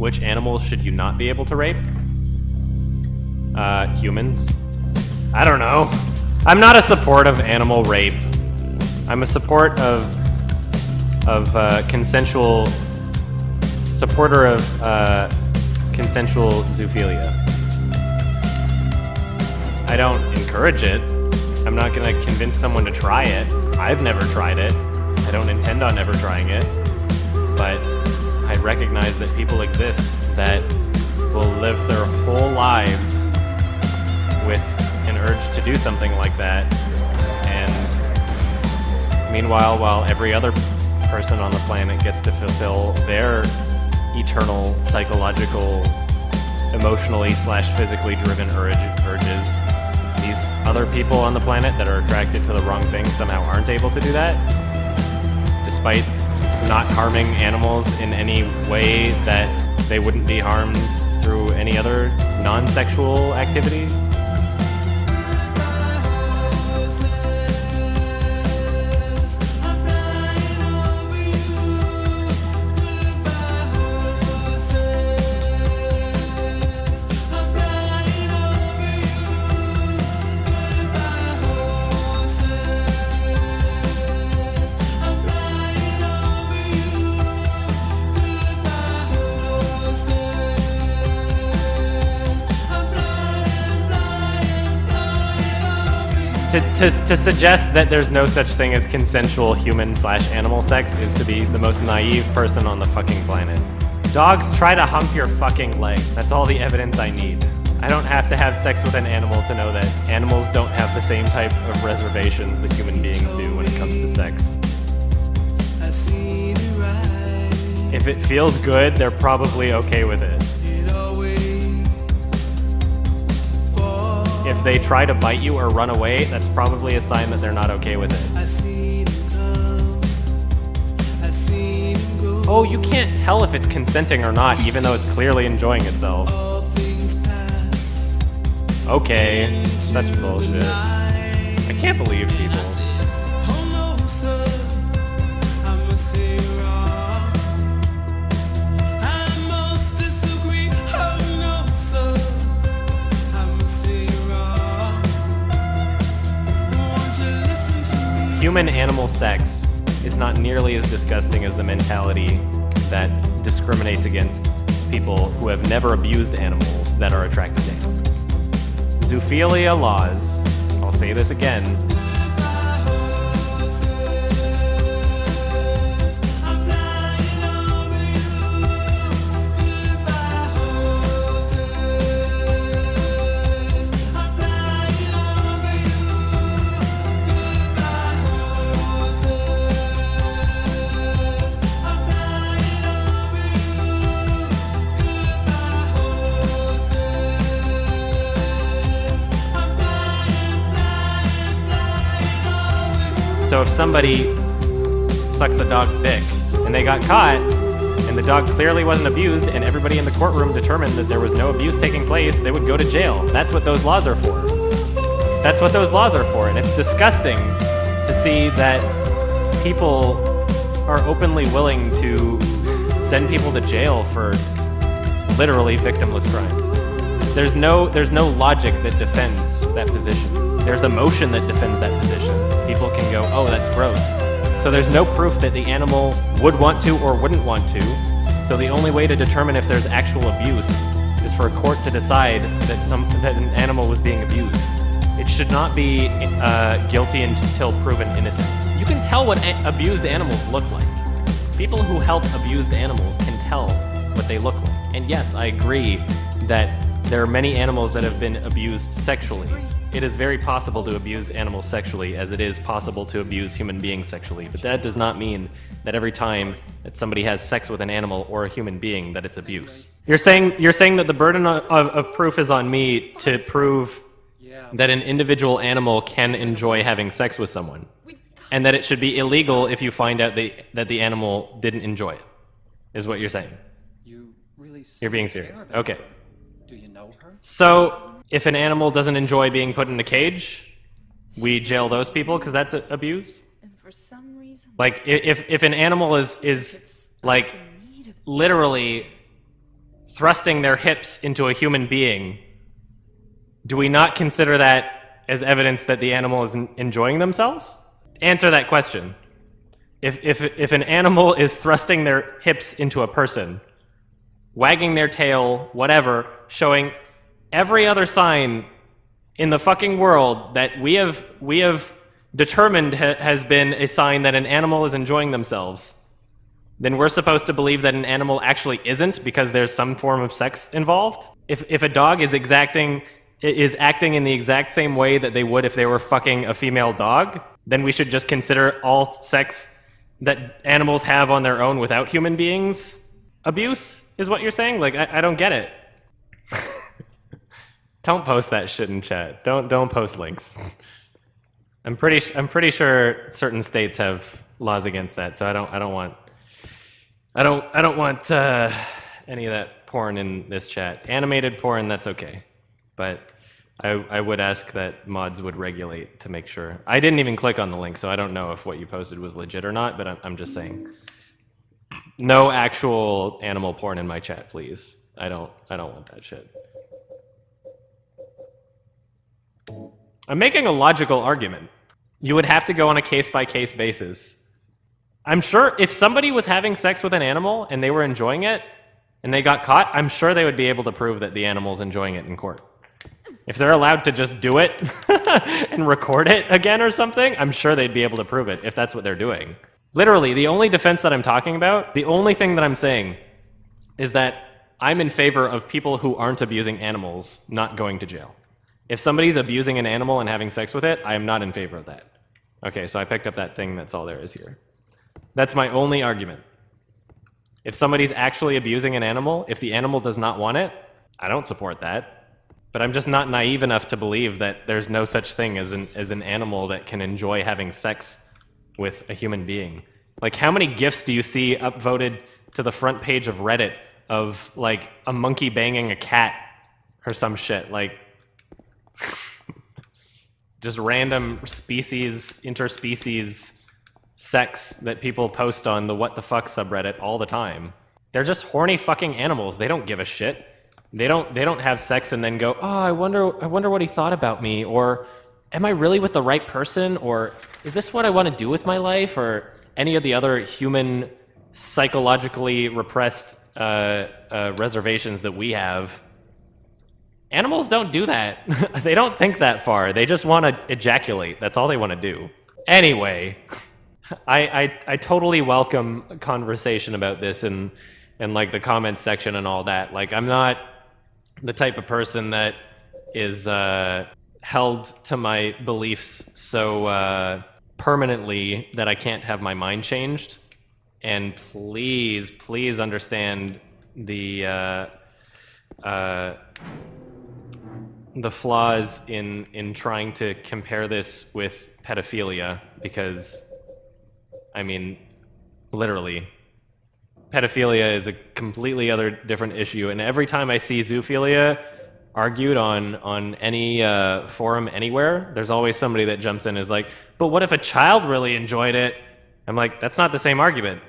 Which animals should you not be able to rape? Humans. I don't know. I'm not a support of animal rape. I'm a support of consensual supporter of consensual zoophilia. I don't encourage it. I'm not gonna convince someone to try it. I've never tried it. I don't intend on ever trying it. But I recognize that people exist that will live their whole lives with an urge to do something like that. And meanwhile, while every other person on the planet gets to fulfill their eternal psychological, emotionally / physically driven urges, these other people on the planet that are attracted to the wrong thing somehow aren't able to do that, despite not harming animals in any way that they wouldn't be harmed through any other non-sexual activity. To suggest that there's no such thing as consensual human / animal sex is to be the most naive person on the fucking planet. Dogs try to hump your fucking leg. That's all the evidence I need. I don't have to have sex with an animal to know that animals don't have the same type of reservations that human beings do when it comes to sex. If it feels good, they're probably okay with it. If they try to bite you or run away, that's probably a sign that they're not okay with it. Oh, you can't tell if it's consenting or not, even though it's clearly enjoying itself. Okay, such bullshit. I can't believe people. Human-animal sex is not nearly as disgusting as the mentality that discriminates against people who have never abused animals that are attracted to animals. Zoophilia laws, I'll say this again, so if somebody sucks a dog's dick and they got caught and the dog clearly wasn't abused and everybody in the courtroom determined that there was no abuse taking place, they would go to jail. That's what those laws are for. That's what those laws are for. And it's disgusting to see that people are openly willing to send people to jail for literally victimless crimes. There's no logic that defends that position. There's emotion that defends that position. People can go, oh, that's gross. So there's no proof that the animal would want to or wouldn't want to. So the only way to determine if there's actual abuse is for a court to decide that an animal was being abused. It should not be guilty until proven innocent. You can tell what abused animals look like. People who help abused animals can tell what they look like. And yes, I agree that there are many animals that have been abused sexually. It is very possible to abuse animals sexually, as it is possible to abuse human beings sexually, but that does not mean that every time that somebody has sex with an animal or a human being that it's abuse. You're saying that the burden of proof is on me to prove that an individual animal can enjoy having sex with someone, and that it should be illegal if you find out that the animal didn't enjoy it, is what you're saying. You're being serious. Okay. Do you know her? So, if an animal doesn't enjoy being put in a cage, we jail those people because that's abused? And for some reason, like, if an animal is like literally thrusting their hips into a human being, do we not consider that as evidence that the animal is enjoying themselves? Answer that question. If an animal is thrusting their hips into a person, wagging their tail, whatever, showing every other sign in the fucking world that we have determined has been a sign that an animal is enjoying themselves, then we're supposed to believe that an animal actually isn't because there's some form of sex involved? If a dog is acting in the exact same way that they would if they were fucking a female dog, then we should just consider all sex that animals have on their own without human beings abuse, is what you're saying? Like, I don't get it. Don't post that shit in chat. Don't post links. I'm pretty sure certain states have laws against that, so I don't want any of that porn in this chat. Animated porn, that's okay, but I would ask that mods would regulate to make sure. I didn't even click on the link, so I don't know if what you posted was legit or not, but I'm just saying. No actual animal porn in my chat, please. I don't want that shit. I'm making a logical argument. You would have to go on a case-by-case basis. I'm sure if somebody was having sex with an animal and they were enjoying it and they got caught, I'm sure they would be able to prove that the animal's enjoying it in court. If they're allowed to just do it and record it again or something, I'm sure they'd be able to prove it if that's what they're doing. Literally, the only defense that I'm talking about, the only thing that I'm saying is that I'm in favor of people who aren't abusing animals not going to jail. If somebody's abusing an animal and having sex with it, I am not in favor of that. Okay, so I picked up that thing, that's all there is here. That's my only argument. If somebody's actually abusing an animal, if the animal does not want it, I don't support that. But I'm just not naive enough to believe that there's no such thing as an animal that can enjoy having sex with a human being. Like, how many GIFs do you see upvoted to the front page of Reddit of, like, a monkey banging a cat or some shit? Like, just random interspecies sex that people post on the what the fuck subreddit all the time. They're just horny fucking animals. They don't give a shit. They don't have sex and then go, oh, I wonder what he thought about me, or am I really with the right person, or is this what I want to do with my life, or any of the other human psychologically repressed reservations that we have. Animals don't do that. They don't think that far. They just want to ejaculate. That's all they want to do. Anyway, I totally welcome a conversation about this in like the comments section and all that. Like, I'm not the type of person that is held to my beliefs so permanently that I can't have my mind changed. And please understand the flaws in trying to compare this with pedophilia, because, I mean, literally, pedophilia is a completely other different issue, and every time I see zoophilia argued on any forum anywhere, there's always somebody that jumps in and is like, but what if a child really enjoyed it? I'm like, that's not the same argument.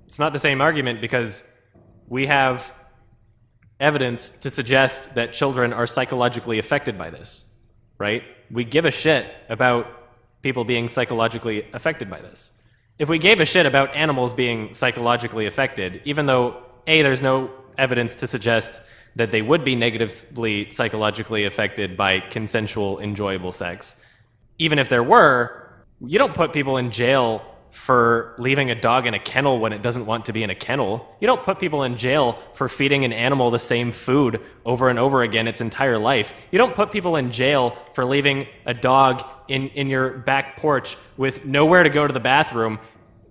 It's not the same argument, because we have evidence to suggest that children are psychologically affected by this, right? We give a shit about people being psychologically affected by this. If we gave a shit about animals being psychologically affected, even though, A, there's no evidence to suggest that they would be negatively psychologically affected by consensual, enjoyable sex, even if there were, you don't put people in jail for leaving a dog in a kennel when it doesn't want to be in a kennel. You don't put people in jail for feeding an animal the same food over and over again its entire life. You don't put people in jail for leaving a dog in your back porch with nowhere to go to the bathroom,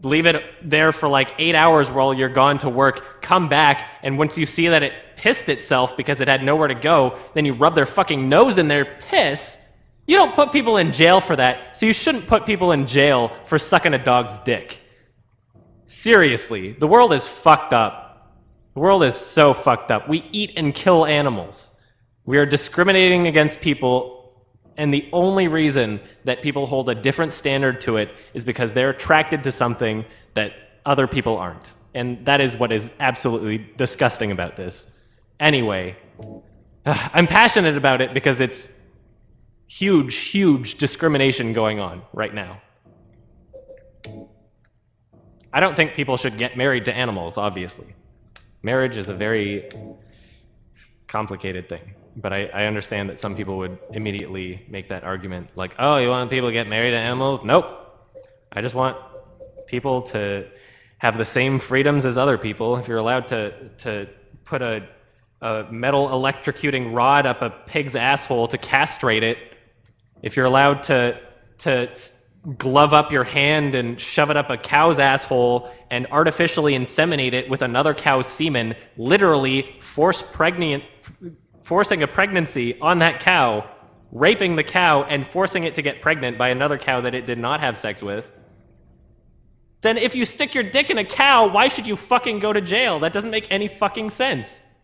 leave it there for like 8 hours while you're gone to work, come back, and once you see that it pissed itself because it had nowhere to go, then you rub their fucking nose in their piss. You don't put people in jail for that, so you shouldn't put people in jail for sucking a dog's dick. Seriously, the world is fucked up. The world is so fucked up. We eat and kill animals. We are discriminating against people, and the only reason that people hold a different standard to it is because they're attracted to something that other people aren't. And that is what is absolutely disgusting about this. Anyway, I'm passionate about it because it's huge, huge discrimination going on right now. I don't think people should get married to animals, obviously. Marriage is a very complicated thing, but I understand that some people would immediately make that argument, like, oh, you want people to get married to animals? Nope. I just want people to have the same freedoms as other people. If you're allowed to put a metal electrocuting rod up a pig's asshole to castrate it, if you're allowed to glove up your hand and shove it up a cow's asshole and artificially inseminate it with another cow's semen, literally forcing a pregnancy on that cow, raping the cow and forcing it to get pregnant by another cow that it did not have sex with, then if you stick your dick in a cow, why should you fucking go to jail? That doesn't make any fucking sense.